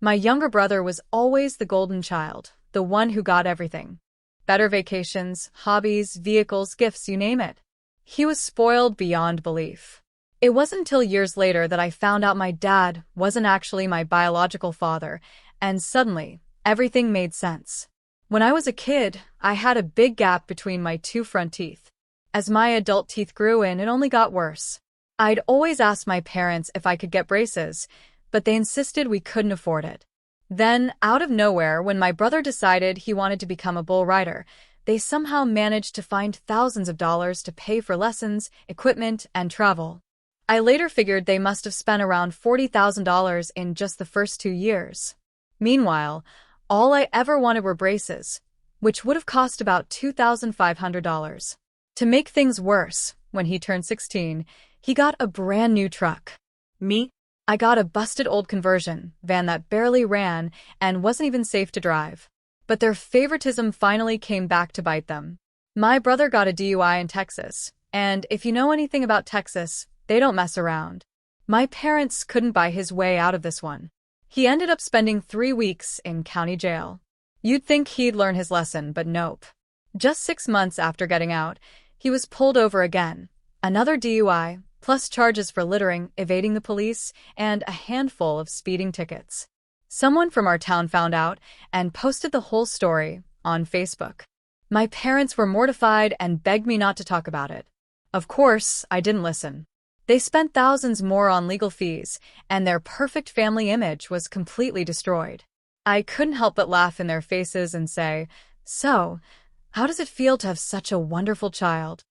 My younger brother was always the golden child, the one who got everything. Better vacations, hobbies, vehicles, gifts, you name it. He was spoiled beyond belief. It wasn't until years later that I found out my dad wasn't actually my biological father, and suddenly, everything made sense. When I was a kid, I had a big gap between my two front teeth. As my adult teeth grew in, it only got worse. I'd always asked my parents if I could get braces, but they insisted we couldn't afford it. Then, out of nowhere, when my brother decided he wanted to become a bull rider, they somehow managed to find thousands of dollars to pay for lessons, equipment, and travel. I later figured they must have spent around $40,000 in just the first 2 years. Meanwhile, all I ever wanted were braces, which would have cost about $2,500. To make things worse, when he turned 16, he got a brand new truck. Me? I got a busted old conversion van that barely ran and wasn't even safe to drive. But their favoritism finally came back to bite them. My brother got a DUI in Texas, and if you know anything about Texas, they don't mess around. My parents couldn't buy his way out of this one. He ended up spending 3 weeks in county jail. You'd think he'd learn his lesson, but nope. Just 6 months after getting out, he was pulled over again. Another DUI, plus charges for littering, evading the police, and a handful of speeding tickets. Someone from our town found out and posted the whole story on Facebook. My parents were mortified and begged me not to talk about it. Of course, I didn't listen. They spent thousands more on legal fees, and their perfect family image was completely destroyed. I couldn't help but laugh in their faces and say, "So, how does it feel to have such a wonderful child?"